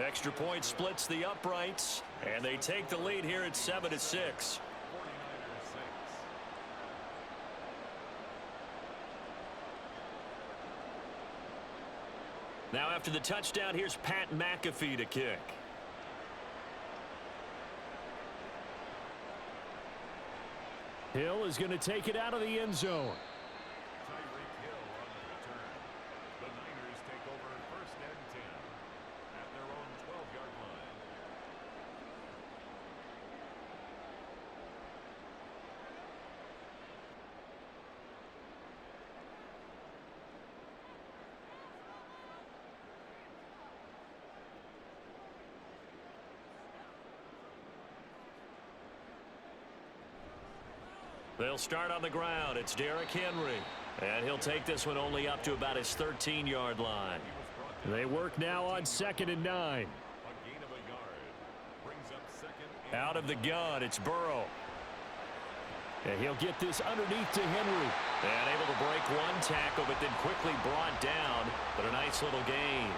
Extra point splits the uprights, and they take the lead here at 7-6. Now after the touchdown, here's Pat McAfee to kick. Hill is going to take it out of the end zone. Tyreek Hill on the return. The Niners take over 1st and 10 at their own 12-yard line. They'll start on the ground. It's Derrick Henry. And he'll take this one only up to about his 13-yard line. They work now on 2nd and 9. A gain of a yard. Brings up 2nd and Out of the gun, it's Burrow. And he'll get this underneath to Henry. And able to break one tackle, but then quickly brought down. But a nice little gain.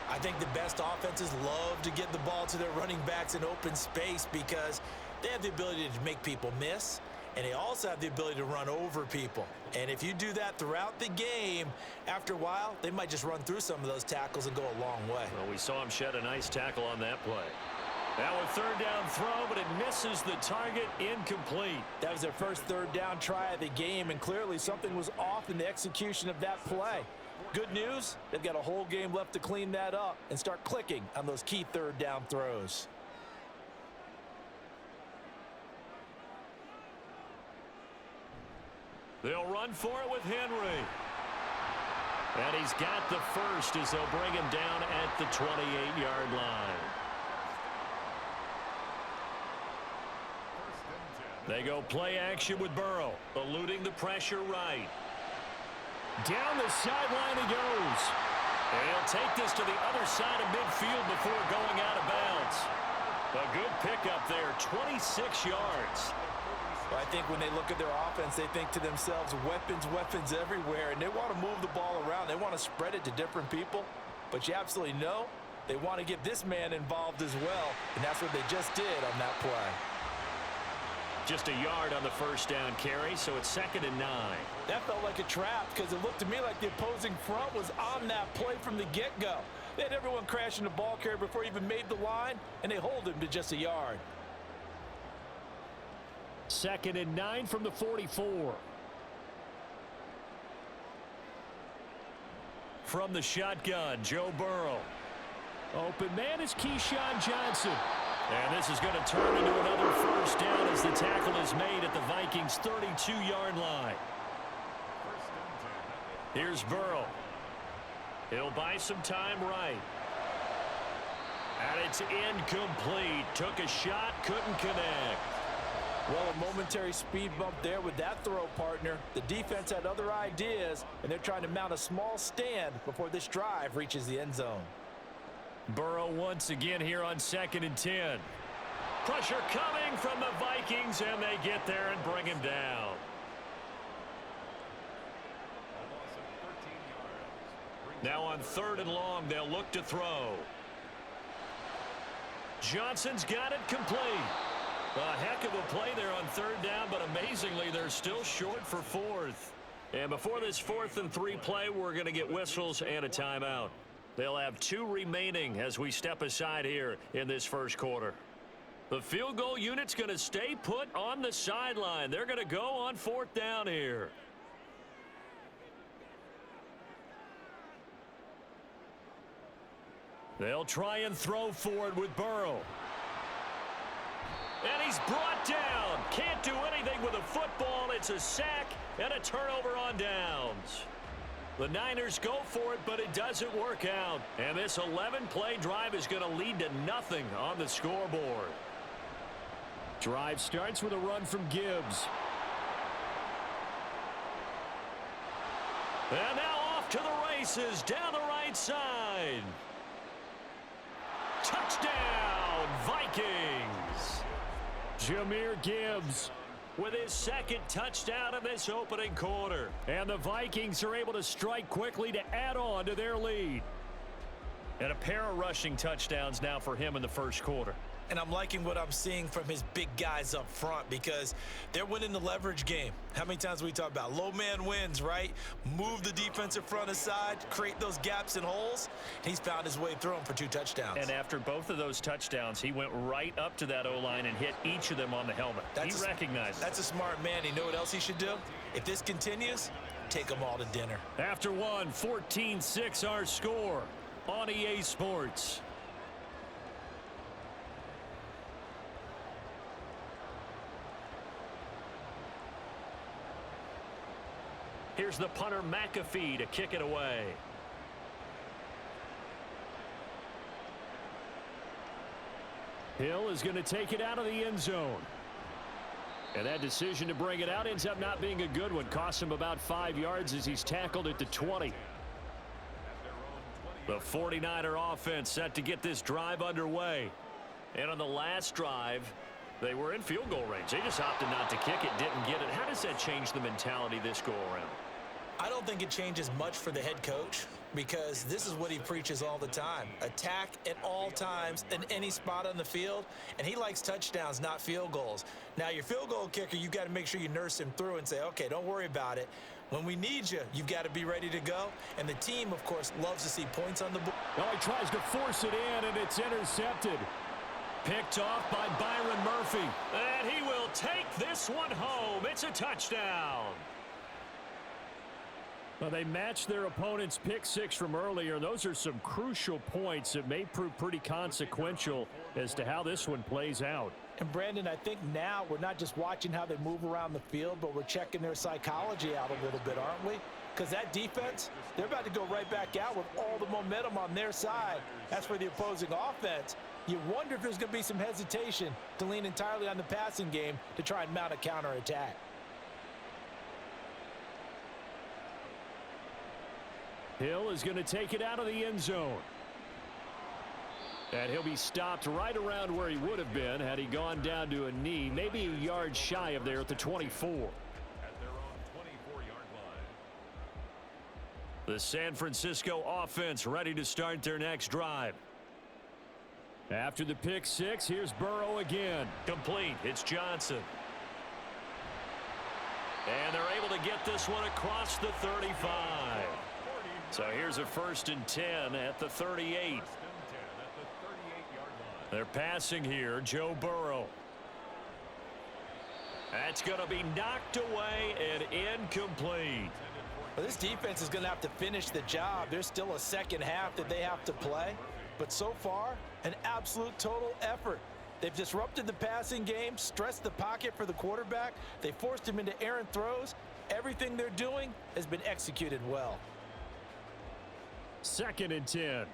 I think the best offenses love to get the ball to their running backs in open space because they have the ability to make people miss, and they also have the ability to run over people. And if you do that throughout the game, after a while, they might just run through some of those tackles and go a long way. Well, we saw him shed a nice tackle on that play. Now a 3rd down throw, but it misses the target, incomplete. That was their first 3rd down try of the game, and clearly something was off in the execution of that play. Good news, they've got a whole game left to clean that up and start clicking on those key 3rd down throws. They'll run for it with Henry. And he's got the first as they'll bring him down at the 28-yard line. They go play action with Burrow, eluding the pressure right. Down the sideline he goes. And he'll take this to the other side of midfield before going out of bounds. A good pickup there, 26 yards. Well, I think when they look at their offense, they think to themselves, weapons everywhere, and they want to move the ball around. They want to spread it to different people, but you absolutely know they want to get this man involved as well, and that's what they just did on that play. Just a yard on the 1st down carry, so it's 2nd and 9. That felt like a trap because it looked to me like the opposing front was on that play from the get-go. They had everyone crashing the ball carrier before he even made the line, and they hold him to just a yard. 2nd and 9 from the 44. From the shotgun, Joe Burrow. Open man is Keyshawn Johnson. And this is going to turn into another 1st down as the tackle is made at the Vikings' 32-yard line. Here's Burrow. He'll buy some time right. And it's incomplete. Took a shot, couldn't connect. Well, a momentary speed bump there with that throw, partner. The defense had other ideas, and they're trying to mount a small stand before this drive reaches the end zone. Burrow once again here on 2nd and 10. Pressure coming from the Vikings, and they get there and bring him down. Now on 3rd and long, they'll look to throw. Johnson's got it complete. A heck of a play there on 3rd down, but amazingly, they're still short for 4th. And before this 4th and 3 play, we're going to get whistles and a timeout. They'll have 2 remaining as we step aside here in this 1st quarter. The field goal unit's going to stay put on the sideline. They're going to go on 4th down here. They'll try and throw for it with Burrow. And he's brought down. Can't do anything with a football. It's a sack and a turnover on downs. The Niners go for it, but it doesn't work out. And this 11-play drive is going to lead to nothing on the scoreboard. Drive starts with a run from Gibbs. And now off to the races down the right side. Touchdown, Vikings. Jahmyr Gibbs with his 2nd touchdown of this opening quarter. And the Vikings are able to strike quickly to add on to their lead. And a pair of rushing touchdowns now for him in the first quarter. And I'm liking what I'm seeing from his big guys up front because they're winning the leverage game. How many times we talk about low man wins, right? Move the defensive front aside, create those gaps and holes. He's found his way through them for 2 touchdowns. And after both of those touchdowns, he went right up to that O-line and hit each of them on the helmet. He recognized it. That's a smart man. You know what else he should do? If this continues, take them all to dinner. After one, 14-6 our score on EA Sports. Here's the punter, McAfee, to kick it away. Hill is going to take it out of the end zone. And that decision to bring it out ends up not being a good one. Costs him about 5 yards as he's tackled at the 20. The 49er offense set to get this drive underway. And on the last drive, they were in field goal range. They just opted not to kick it, didn't get it. How does that change the mentality this go around? I don't think it changes much for the head coach because this is what he preaches all the time. Attack at all times in any spot on the field, and he likes touchdowns, not field goals. Now, your field goal kicker, you've got to make sure you nurse him through and say, okay, don't worry about it. When we need you, you've got to be ready to go. And the team, of course, loves to see points on the board. Well, he tries to force it in, and it's intercepted. Picked off by Byron Murphy. And he will take this one home. It's a touchdown. Well, they matched their opponent's pick 6 from earlier. Those are some crucial points that may prove pretty consequential as to how this one plays out. And, Brandon, I think now we're not just watching how they move around the field, but we're checking their psychology out a little bit, aren't we? Because that defense, they're about to go right back out with all the momentum on their side. As for the opposing offense, you wonder if there's going to be some hesitation to lean entirely on the passing game to try and mount a counterattack. Hill is going to take it out of the end zone. And he'll be stopped right around where he would have been had he gone down to a knee, maybe a yard shy of there at the 24. At their own 24-yard line. The San Francisco offense ready to start their next drive. After the pick 6, here's Burrow again. Complete. It's Johnson. And they're able to get this one across the 35. So here's a 1st and 10 at the 38. They're passing here, Joe Burrow. That's going to be knocked away and incomplete. Well, this defense is going to have to finish the job. There's still a second half that they have to play. But so far, an absolute total effort. They've disrupted the passing game, stressed the pocket for the quarterback. They forced him into errant throws. Everything they're doing has been executed well. 2nd and 10.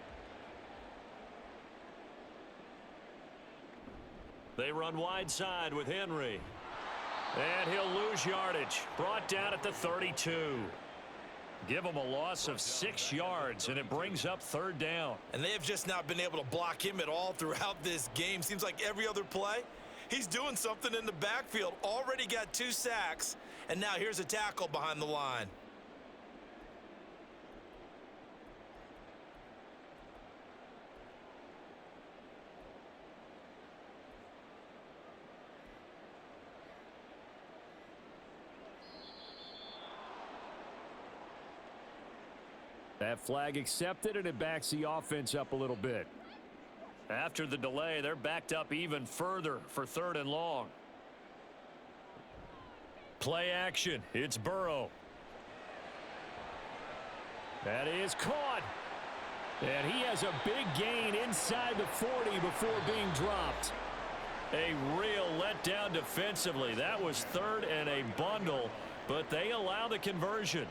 They run wide side with Henry. And he'll lose yardage. Brought down at the 32. Give him a loss of 6 yards, and it brings up 3rd down. And they have just not been able to block him at all throughout this game. Seems like every other play, he's doing something in the backfield. Already got 2 sacks, and now here's a tackle behind the line. That flag accepted, and it backs the offense up a little bit. After the delay, they're backed up even further for 3rd and long. Play action. It's Burrow. That is caught. And he has a big gain inside the 40 before being dropped. A real letdown defensively. That was 3rd and a bundle, but they allow the conversion.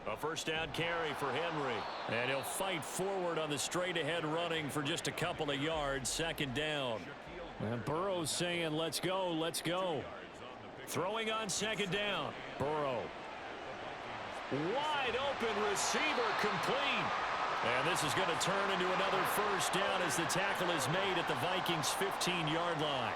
A 1st down carry for Henry. And he'll fight forward on the straight-ahead running for just a couple of yards. 2nd down. And Burrow's saying, let's go, let's go. Throwing on 2nd down. Burrow. Wide open receiver complete. And this is going to turn into another 1st down as the tackle is made at the Vikings' 15-yard line.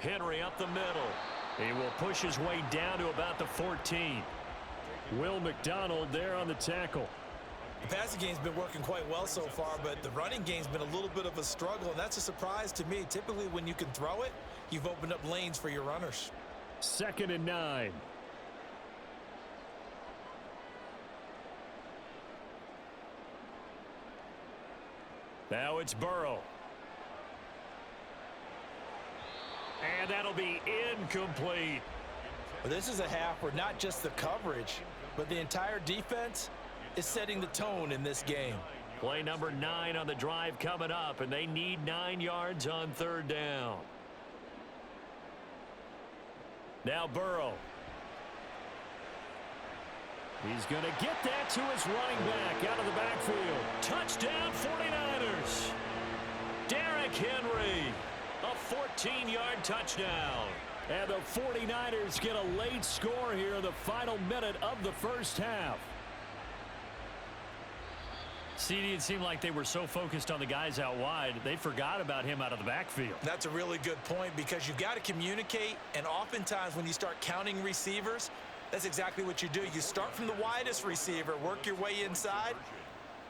Henry up the middle. He will push his way down to about the 14. Will McDonald there on the tackle. The passing game's been working quite well so far, but the running game's been a little bit of a struggle, and that's a surprise to me. Typically, when you can throw it, you've opened up lanes for your runners. 2nd and 9. Now it's Burrow. And that'll be incomplete. Well, this is a half where not just the coverage, but the entire defense is setting the tone in this game. Play number 9 on the drive coming up, and they need 9 yards on 3rd down. Now Burrow. He's going to get that to his running back out of the backfield. Touchdown 49ers. Derrick Henry. A 14-yard touchdown. And the 49ers get a late score here in the final minute of the first half. CD, it seemed like they were so focused on the guys out wide, they forgot about him out of the backfield. That's a really good point because you've got to communicate, and oftentimes when you start counting receivers, that's exactly what you do. You start from the widest receiver, work your way inside.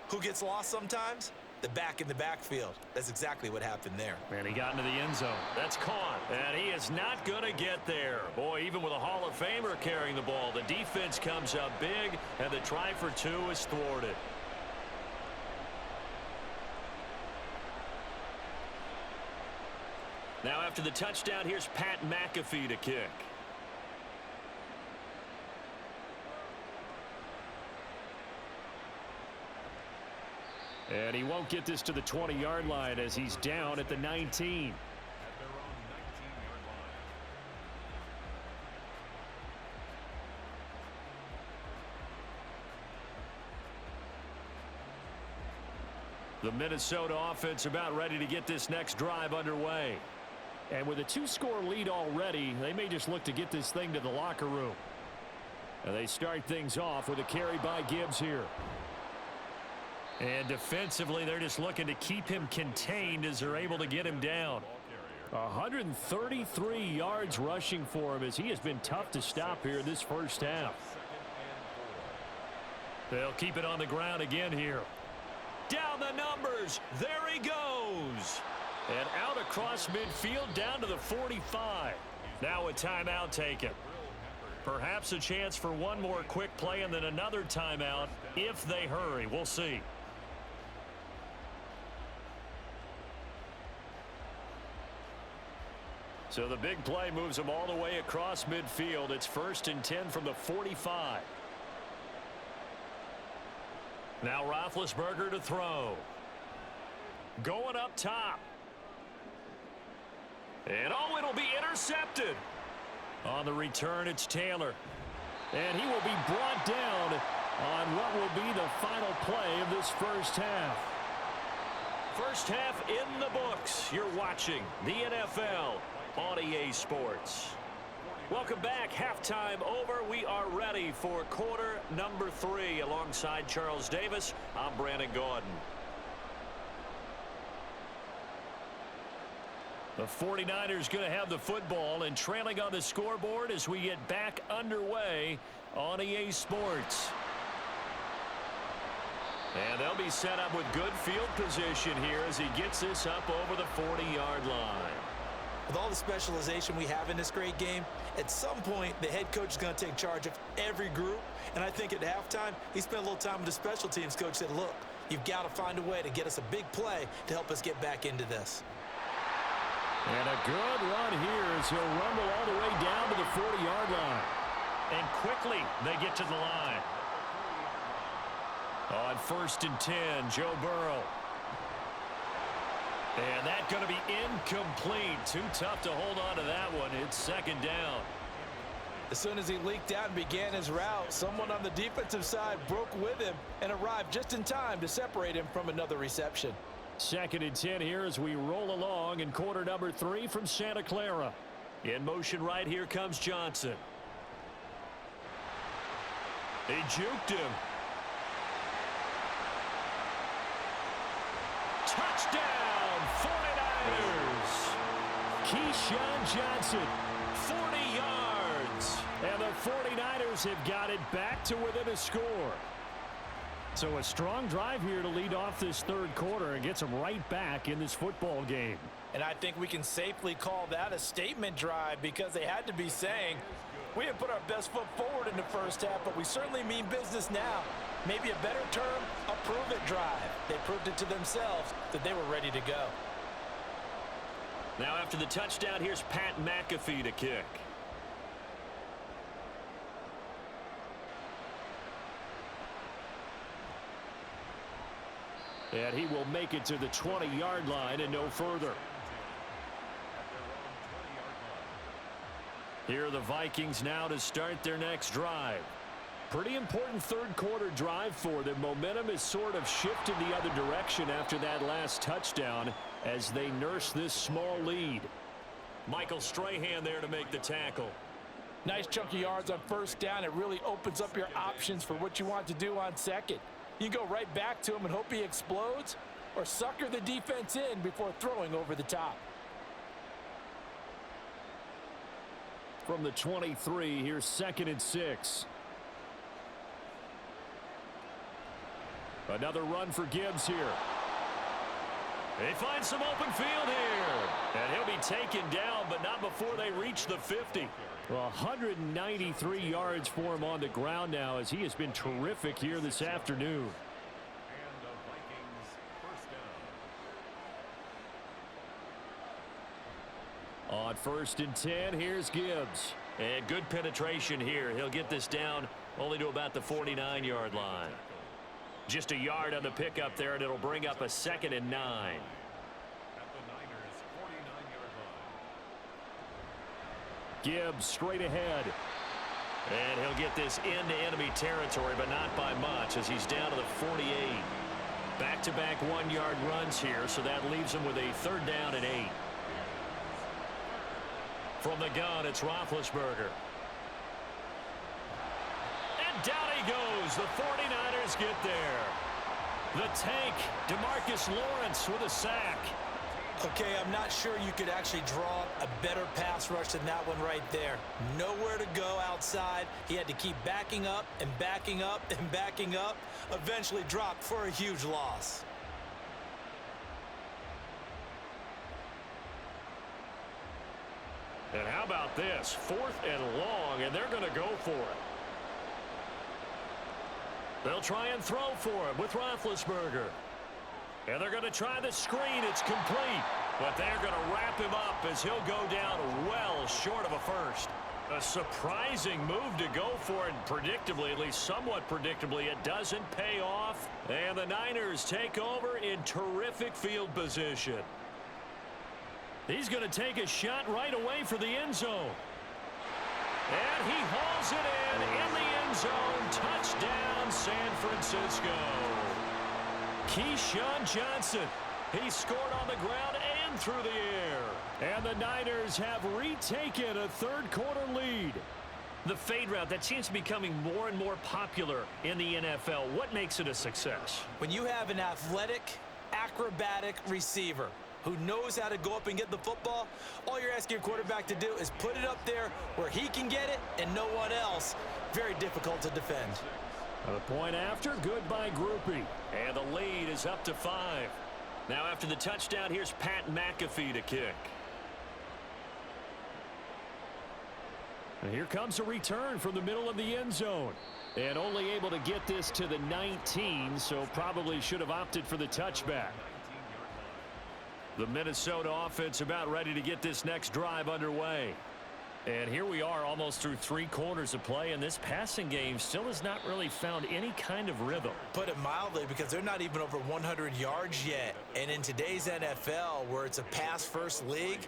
Who gets lost sometimes? The back in the backfield. That's exactly what happened there. And he got into the end zone. That's caught. And he is not going to get there. Boy, even with a Hall of Famer carrying the ball, the defense comes up big, and the try for 2 is thwarted. Now after the touchdown, here's Pat McAfee to kick. And he won't get this to the 20-yard line as he's down at the 19. At their own 19-yard line. The Minnesota offense about ready to get this next drive underway. And with a 2-score lead already, they may just look to get this thing to the locker room. And they start things off with a carry by Gibbs here. And defensively, they're just looking to keep him contained as they're able to get him down. 133 yards rushing for him as he has been tough to stop here this first half. They'll keep it on the ground again here. Down the numbers. There he goes. And out across midfield down to the 45. Now a timeout taken. Perhaps a chance for one more quick play and then another timeout if they hurry. We'll see. So the big play moves them all the way across midfield. It's 1st and 10 from the 45. Now Roethlisberger to throw. Going up top. And oh, it'll be intercepted. On the return, it's Taylor. And he will be brought down on what will be the final play of this first half. First half in the books. You're watching the NFL on EA Sports. Welcome back. Halftime over. We are ready for quarter number 3. Alongside Charles Davis, I'm Brandon Gaudin. The 49ers going to have the football and trailing on the scoreboard as we get back underway on EA Sports. And they'll be set up with good field position here as he gets this up over the 40-yard line. With all the specialization we have in this great game, at some point the head coach is going to take charge of every group. And I think at halftime, he spent a little time with the special teams coach, said, look, you've got to find a way to get us a big play to help us get back into this. And a good run here as he'll rumble all the way down to the 40-yard line. And quickly they get to the line. On 1st and 10, Joe Burrow. And that's going to be incomplete. Too tough to hold on to that one. It's 2nd down. As soon as he leaked out and began his route, someone on the defensive side broke with him and arrived just in time to separate him from another reception. 2nd and 10 here as we roll along in quarter number 3 from Santa Clara. In motion right here comes Johnson. He juked him. Touchdown, 49ers. Keyshawn Johnson. 40 yards. And the 49ers have got it back to within a score. So a strong drive here to lead off this third quarter and gets them right back in this football game. And I think we can safely call that a statement drive because they had to be saying, we have put our best foot forward in the first half, but we certainly mean business now. Maybe a better term, a prove-it drive. They proved it to themselves that they were ready to go. Now after the touchdown, here's Pat McAfee to kick. And he will make it to the 20-yard line and no further. Here are the Vikings now to start their next drive. Pretty important third quarter drive for them. Momentum has sort of shifted the other direction after that last touchdown as they nurse this small lead. Michael Strahan there to make the tackle. Nice chunk of yards on first down. It really opens up your options for what you want to do on second. You go right back to him and hope he explodes, or sucker the defense in before throwing over the top. From the 23, here's 2nd and 6. Another run for Gibbs here. They find some open field here. And he'll be taken down, but not before they reach the 50. Well, 193 yards for him on the ground now as he has been terrific here this afternoon. And the Vikings first down. On 1st and 10, here's Gibbs. And good penetration here. He'll get this down only to about the 49-yard line. Just a yard on the pickup there, and it'll bring up a 2nd and 9. At the Niners' 49-yard line. Gibbs straight ahead. And he'll get this into enemy territory, but not by much as he's down to the 48. Back-to-back 1-yard runs here, so that leaves him with a 3rd down and 8. From the gun, it's Roethlisberger. And down he goes. The 49ers get there. The tank, DeMarcus Lawrence with a sack. Okay, I'm not sure you could actually draw a better pass rush than that one right there. Nowhere to go outside. He had to keep backing up and backing up and backing up. Eventually dropped for a huge loss. And how about this? 4th and long, and they're going to go for it. They'll try and throw for him with Roethlisberger. And they're going to try the screen. It's complete. But they're going to wrap him up as he'll go down well short of a first. A surprising move to go for it. Predictably, at least somewhat predictably, it doesn't pay off. And the Niners take over in terrific field position. He's going to take a shot right away for the end zone. And he hauls it in the end zone. Touchdown, San Francisco. Keyshawn Johnson. He scored on the ground and through the air. And the Niners have retaken a third quarter lead. The fade route, that seems to be becoming more and more popular in the NFL. What makes it a success? When you have an athletic, acrobatic receiver who knows how to go up and get the football, all you're asking your quarterback to do is put it up there where he can get it and no one else. Very difficult to defend. The point after, good by Groupie. And the lead is up to 5. Now after the touchdown, here's Pat McAfee to kick. And here comes a return from the middle of the end zone. And only able to get this to the 19, so probably should have opted for the touchback. The Minnesota offense about ready to get this next drive underway. And here we are almost through 3 quarters of play, and this passing game still has not really found any kind of rhythm. Put it mildly, because they're not even over 100 yards yet. And in today's NFL, where it's a pass-first league,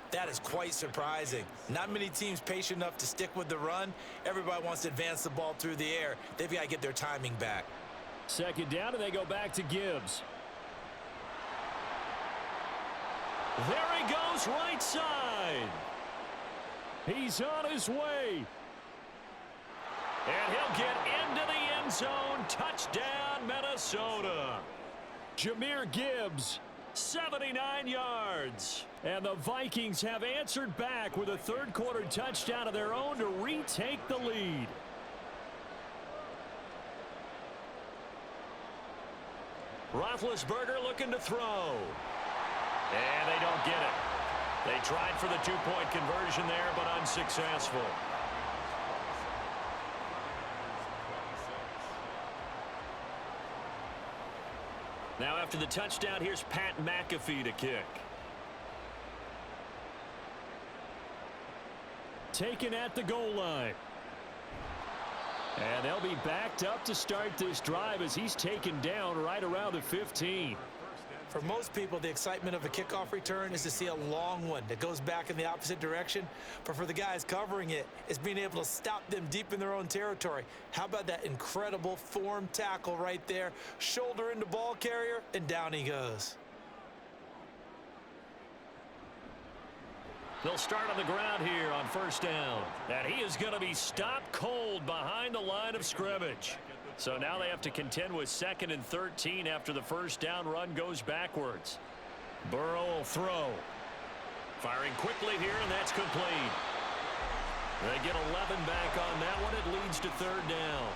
that is quite surprising. Not many teams patient enough to stick with the run. Everybody wants to advance the ball through the air. They've got to get their timing back. 2nd down, and they go back to Gibbs. There he goes, right side. He's on his way. And he'll get into the end zone. Touchdown, Minnesota. Jahmyr Gibbs 79 yards. And the Vikings have answered back with a third-quarter touchdown of their own to retake the lead. Roethlisberger looking to throw. And they don't get it. They tried for the two-point conversion there, but unsuccessful. Now after the touchdown, here's Pat McAfee to kick. Taken at the goal line. And they'll be backed up to start this drive as he's taken down right around the 15. For most people, the excitement of a kickoff return is to see a long one that goes back in the opposite direction. But for the guys covering it, it's being able to stop them deep in their own territory. How about that incredible form tackle right there? Shoulder into ball carrier, and down he goes. They'll start on the ground here on first down. And he is going to be stopped cold behind the line of scrimmage. So now they have to contend with 2nd and 13 after the first down run goes backwards. Burrow will throw. Firing quickly here, and that's complete. They get 11 back on that one. It leads to third down.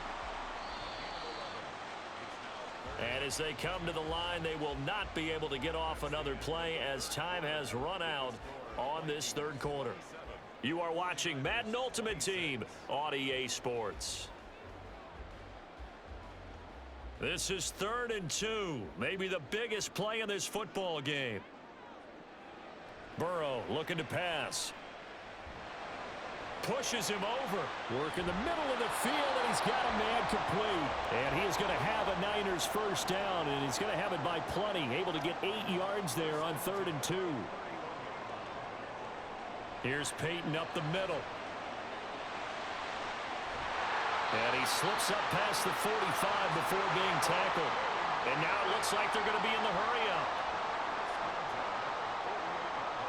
And as they come to the line, they will not be able to get off another play as time has run out on this third quarter. You are watching Madden Ultimate Team on EA Sports. This is 3rd and 2, maybe the biggest play in this football game. Burrow looking to pass. Pushes him over. Work in the middle of the field, and he's got a man complete. And he is going to have a Niners first down, and he's going to have it by plenty. Able to get 8 yards there on 3rd and 2. Here's Peyton up the middle. And he slips up past the 45 before being tackled. And now it looks like they're going to be in the hurry-up.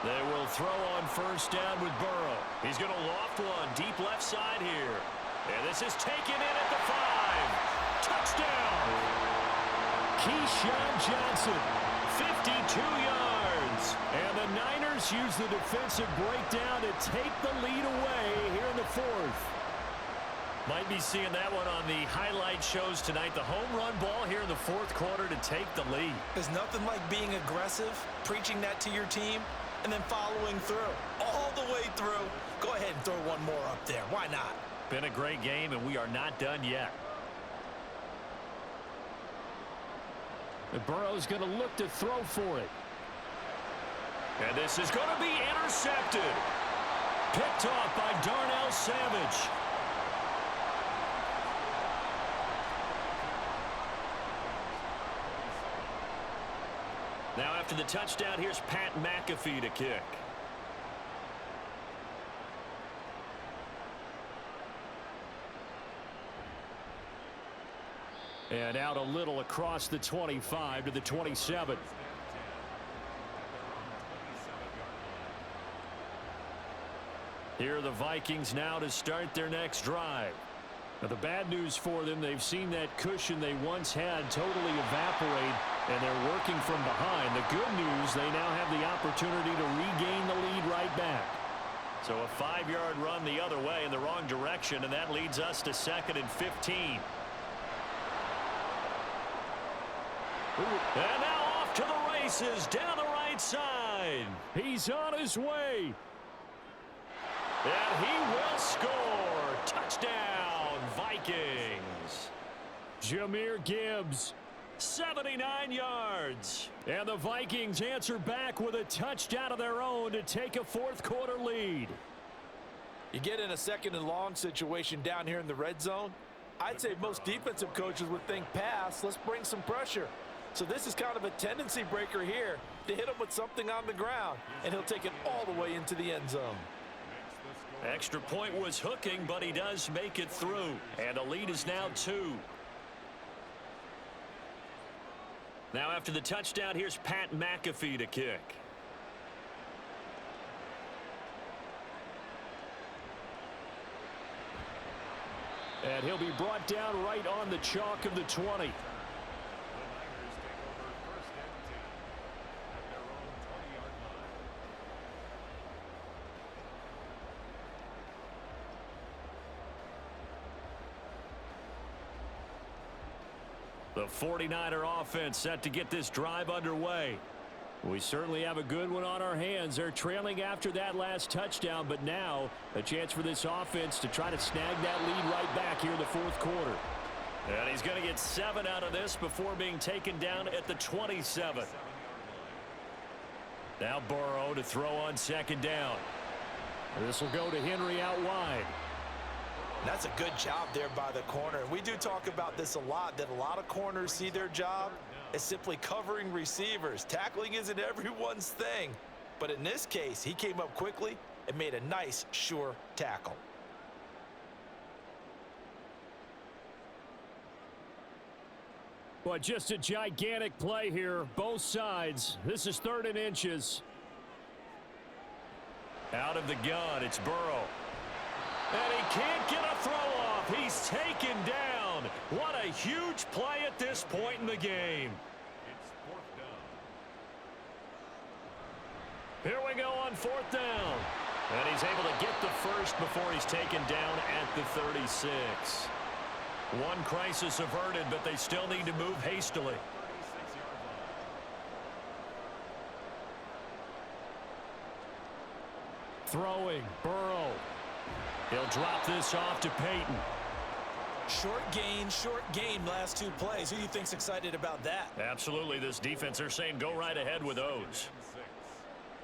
They will throw on first down with Burrow. He's going to loft one deep left side here. And this is taken in at the 5. Touchdown! Keyshawn Johnson. 52 yards. And the Niners use the defensive breakdown to take the lead away here in the 4th. Might be seeing that one on the highlight shows tonight. The home run ball here in the 4th quarter to take the lead. There's nothing like being aggressive, preaching that to your team, and then following through. All the way through. Go ahead and throw one more up there. Why not? Been a great game, and we are not done yet. And Burrow's going to look to throw for it. And this is going to be intercepted. Picked off by Darnell Savage. Now after the touchdown, here's Pat McAfee to kick. And out a little across the 25 to the 27. Here are the Vikings now to start their next drive. Now the bad news for them, they've seen that cushion they once had totally evaporate, and they're working from behind. The good news, they now have the opportunity to regain the lead right back. So a 5-yard run the other way in the wrong direction, and that leads us to 2nd and 15. And now off to the races down the right side. He's on his way. And he will score. Touchdown, Vikings. Jahmyr Gibbs. 79 yards. And the Vikings answer back with a touchdown of their own to take a 4th quarter lead. You get in a 2nd and long situation down here in the red zone. I'd say most defensive coaches would think pass. Let's bring some pressure. So this is kind of a tendency breaker here to hit him with something on the ground. And he'll take it all the way into the end zone. Extra point was hooking, but he does make it through. And the lead is now 2. Now after the touchdown, here's Pat McAfee to kick. And he'll be brought down right on the chalk of the 20. The 49er offense set to get this drive underway. We certainly have a good one on our hands. They're trailing after that last touchdown, but now a chance for this offense to try to snag that lead right back here in the fourth quarter. And he's going to get 7 out of this before being taken down at the 27. Now Burrow to throw on second down. This will go to Henry out wide. That's a good job there by the corner. We do talk about this a lot, that a lot of corners see their job as simply covering receivers. Tackling isn't everyone's thing. But in this case, he came up quickly and made a nice, sure tackle. But just a gigantic play here, both sides. This is 3rd and inches. Out of the gun, it's Burrow. And he can't get a throw off. He's taken down. What a huge play at this point in the game. It's 4th down. Here we go on 4th down. And he's able to get the first before he's taken down at the 36. One crisis averted, but they still need to move hastily. 36-yard line. Throwing, Burrow. He'll drop this off to Peyton. Short gain last 2 plays. Who do you think's excited about that? Absolutely, this defense, they're saying go right ahead with those. 6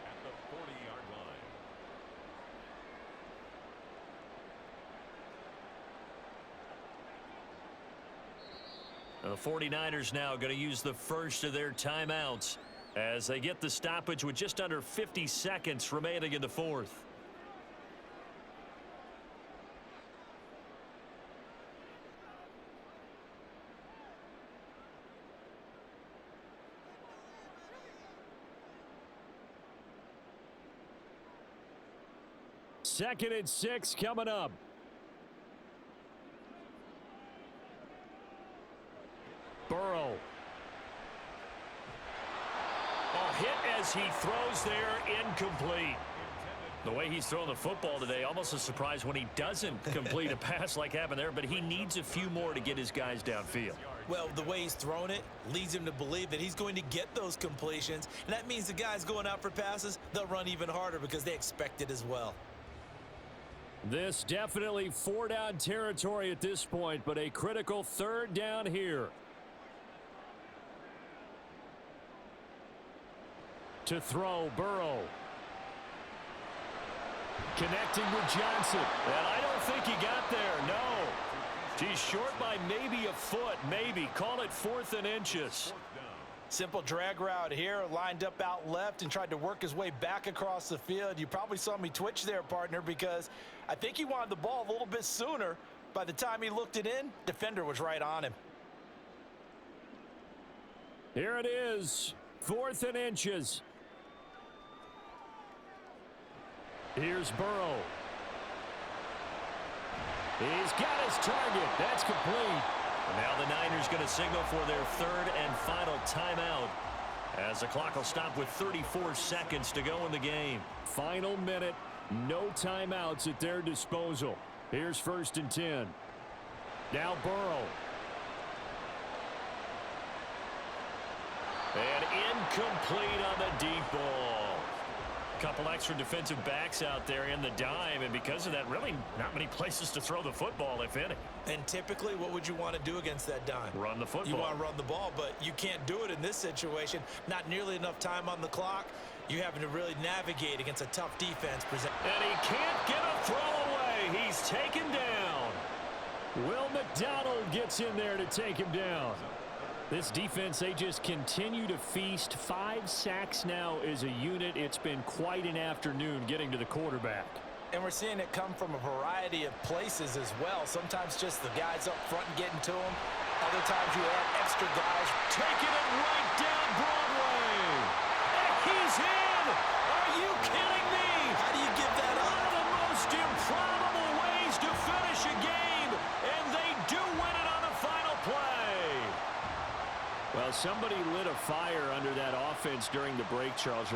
at the 40-yard line. The 49ers now going to use the first of their timeouts as they get the stoppage with just under 50 seconds remaining in the fourth. Second and 6 coming up. Burrow. A hit as he throws there, incomplete. The way he's throwing the football today, almost a surprise when he doesn't complete a pass like happened there, but he needs a few more to get his guys downfield. Well, the way he's thrown it leads him to believe that he's going to get those completions, and that means the guys going out for passes, they'll run even harder because they expect it as well. This definitely 4-down territory at this point, but a critical 3rd down here. To throw, Burrow. Connecting with Johnson. And I don't think he got there, no. He's short by maybe a foot, maybe. Call it 4th and inches. Simple drag route here, lined up out left and tried to work his way back across the field. You probably saw me twitch there, partner, because I think he wanted the ball a little bit sooner. By the time he looked it in, defender was right on him. Here it is, 4th and inches. Here's Burrow. He's got his target. That's complete. Now the Niners going to signal for their 3rd and final timeout as the clock will stop with 34 seconds to go in the game. Final minute, no timeouts at their disposal. Here's 1st and 10. Now Burrow. And incomplete on the deep ball. Couple extra defensive backs out there in the dime, and because of that, really not many places to throw the football, if any. And typically, what would you want to do against that dime? Run the football. You want to run the ball, but you can't do it in this situation. Not nearly enough time on the clock. You having to really navigate against a tough defense. And he can't get a throw away. He's taken down. Will McDonald gets in there to take him down. This defense, they just continue to feast. 5 sacks now as a unit. It's been quite an afternoon getting to the quarterback. And we're seeing it come from a variety of places as well. Sometimes just the guys up front and getting to them. Other times you add extra guys. Taking it right down Broadway. And he's in. Are you kidding me? How do you give that up? One of the most improbable ways to finish a game. And they do win it on the final play. Well, somebody lit a fire under that offense during the break, Charles.